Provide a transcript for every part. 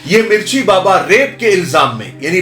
یہ مرچی بابا ریپ کے الزام میں یعنی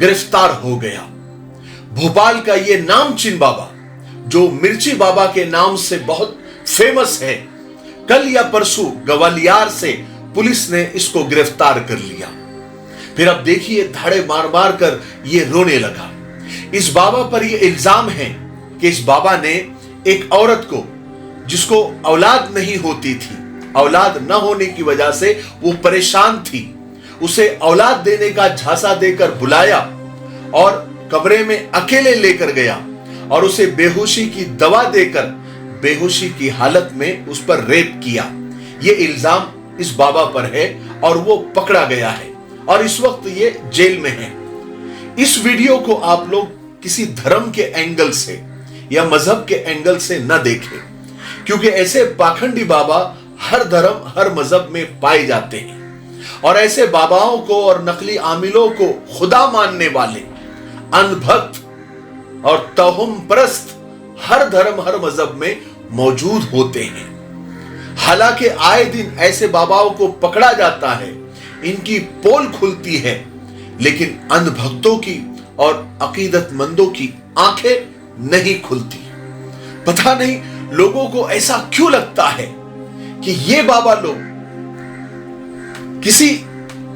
گرفتار ہو گیا۔ بھوپال کا یہ نامچین بابا جو مرچی بابا کے نام سے بہت فیمس ہے، کل یا پرسوں گوالیار سے پولیس نے اس کو گرفتار کر لیا۔ پھر اب دیکھیے دھاڑے مار مار کر یہ رونے لگا۔ اس بابا پر یہ الزام ہے کہ اس بابا نے ایک عورت کو جس کو اولاد نہیں ہوتی تھی، اولاد نہ ہونے کی وجہ سے وہ پریشان تھی، اسے اولاد دینے کا جھانسا دے کر بلایا اور کمرے میں اکیلے لے کر گیا اور اسے بے ہوشی کی دوا دے کر بے ہوشی کی حالت میں اس پر ریپ کیا۔ یہ الزام اس بابا پر ہے اور وہ پکڑا گیا ہے اور اس وقت یہ جیل میں ہے۔ اس ویڈیو کو آپ لوگ کسی دھرم کے اینگل سے یا مذہب کے اینگل سے نہ دیکھیں، کیونکہ ایسے پاکھنڈی بابا ہر دھرم ہر مذہب میں پائے جاتے ہیں، اور ایسے باباؤں کو اور نقلی عاملوں کو خدا ماننے والے اندھ بھکت اور توہم پرست ہر دھرم ہر مذہب میں موجود ہوتے ہیں۔ حالانکہ آئے دن ایسے باباؤں کو پکڑا جاتا ہے، ان کی پول کھلتی ہے، لیکن اندھ بھکتوں کی اور عقیدت مندوں کی آنکھیں نہیں کھلتی۔ پتہ نہیں لوگوں کو ایسا کیوں لگتا ہے کہ یہ بابا لوگ کسی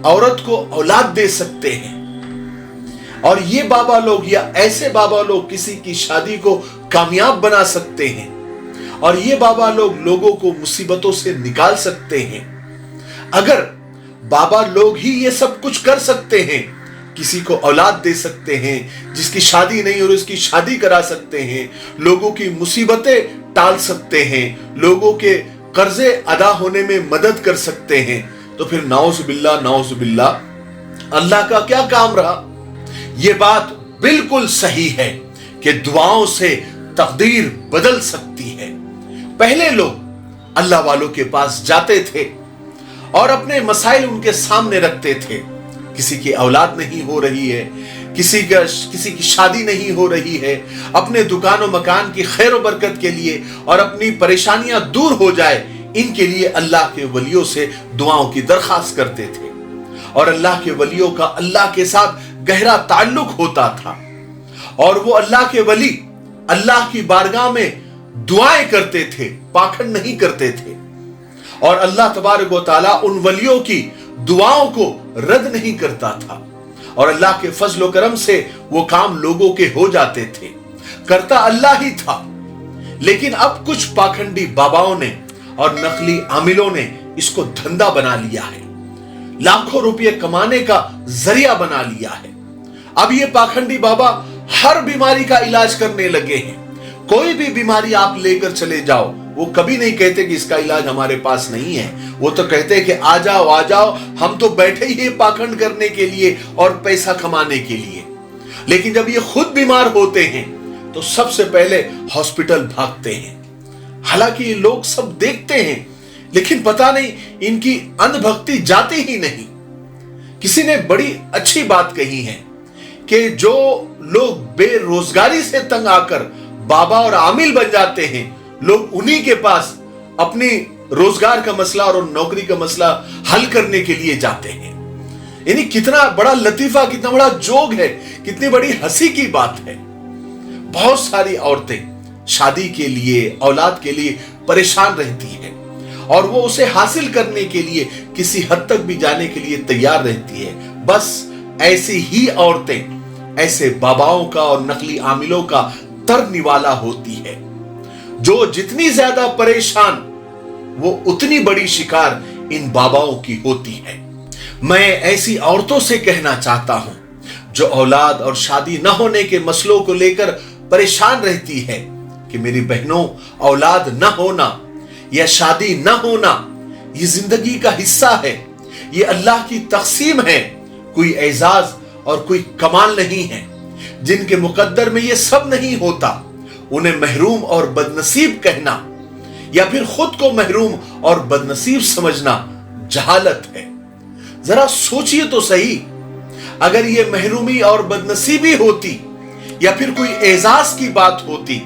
عورت کو اولاد دے سکتے ہیں، اور یہ بابا لوگ یا ایسے بابا لوگ کسی کی شادی کو کامیاب بنا سکتے ہیں، اور یہ بابا لوگ لوگوں کو مصیبتوں سے نکال سکتے ہیں۔ اگر بابا لوگ ہی یہ سب کچھ کر سکتے ہیں، کسی کو اولاد دے سکتے ہیں، جس کی شادی نہیں اور اس کی شادی کرا سکتے ہیں، لوگوں کی مصیبتیں ٹال سکتے ہیں، لوگوں کے قرضے ادا ہونے میں مدد کر سکتے ہیں، تو پھر نعوذ باللہ اللہ کا کیا کام رہا؟ یہ بات بالکل صحیح ہے کہ دعاؤں سے تقدیر بدل سکتی ہے۔ پہلے لوگ اللہ والوں کے پاس جاتے تھے اور اپنے مسائل ان کے سامنے رکھتے تھے۔ کسی کی اولاد نہیں ہو رہی ہے، کسی کی شادی نہیں ہو رہی ہے، اپنے دکان و مکان کی خیر و برکت کے لیے اور اپنی پریشانیاں دور ہو جائے، ان کے لیے اللہ کے ولیوں سے دعاؤں کی درخواست کرتے تھے، اور اللہ کے ولیوں کا اللہ کے ساتھ گہرا تعلق ہوتا تھا، اور وہ اللہ کے ولی اللہ کی بارگاہ میں دعائیں کرتے تھے، پاکھنڈ نہیں کرتے تھے، اور اللہ تبارک و تعالیٰ ان ولیوں کی دعاؤں کو رد نہیں کرتا تھا، اور اللہ کے فضل و کرم سے وہ کام لوگوں کے ہو جاتے تھے، کرتا اللہ ہی تھا۔ لیکن اب کچھ پاکھنڈی باباؤں نے اور نقلی عاملوں نے اس کو دھندا بنا لیا ہے، لاکھوں روپے کمانے کا ذریعہ بنا لیا ہے۔ اب یہ پاکھنڈی بابا ہر بیماری کا علاج کرنے لگے ہیں۔ کوئی بھی بیماری آپ لے کر چلے جاؤ، وہ کبھی نہیں کہتے کہ اس کا علاج ہمارے پاس نہیں ہے، وہ تو کہتے کہ آ جاؤ، ہم تو بیٹھے ہی پاکھنڈ کرنے کے لیے اور پیسہ کمانے کے لیے۔ لیکن جب یہ خود بیمار ہوتے ہیں تو سب سے پہلے ہاسپٹل بھاگتے ہیں۔ حالانکہ یہ لوگ سب دیکھتے ہیں، لیکن پتہ نہیں ان کی اندھ بھکتی جاتی ہی نہیں۔ کسی نے بڑی اچھی بات کہی ہے کہ جو لوگ بے روزگاری سے تنگ آ کر بابا اور عامل بن جاتے ہیں، لوگ انہی کے پاس اپنی روزگار کا مسئلہ اور نوکری کا مسئلہ حل کرنے کے لیے جاتے ہیں۔ یعنی کتنا بڑا لطیفہ، کتنا بڑا جوگ ہے، کتنی بڑی ہنسی کی بات ہے۔ بہت ساری عورتیں شادی کے لیے، اولاد کے لیے پریشان رہتی ہیں، اور وہ اسے حاصل کرنے کے لیے کسی حد تک بھی جانے کے لیے تیار رہتی ہے۔ بس ایسی ہی عورتیں ایسے باباؤں کا اور نقلی عاملوں کا تر نوالا ہوتی ہے۔ جو جتنی زیادہ پریشان، وہ اتنی بڑی شکار ان باباؤں کی ہوتی ہے۔ میں ایسی عورتوں سے کہنا چاہتا ہوں جو اولاد اور شادی نہ ہونے کے مسئلوں کو لے کر پریشان رہتی ہے کہ میری بہنوں، اولاد نہ ہونا یا شادی نہ ہونا یہ زندگی کا حصہ ہے، یہ اللہ کی تقسیم ہے، کوئی اعزاز اور کوئی کمال نہیں ہے۔ جن کے مقدر میں یہ سب نہیں ہوتا، انہیں محروم اور بدنصیب کہنا یا پھر خود کو محروم اور بدنصیب سمجھنا جہالت ہے۔ ذرا سوچئے تو صحیح، اگر یہ محرومی اور بدنصیبی ہوتی یا پھر کوئی اعزاز کی بات ہوتی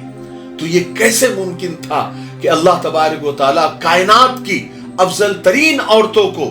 تو یہ کیسے ممکن تھا کہ اللہ تبارک و تعالیٰ کائنات کی افضل ترین عورتوں کو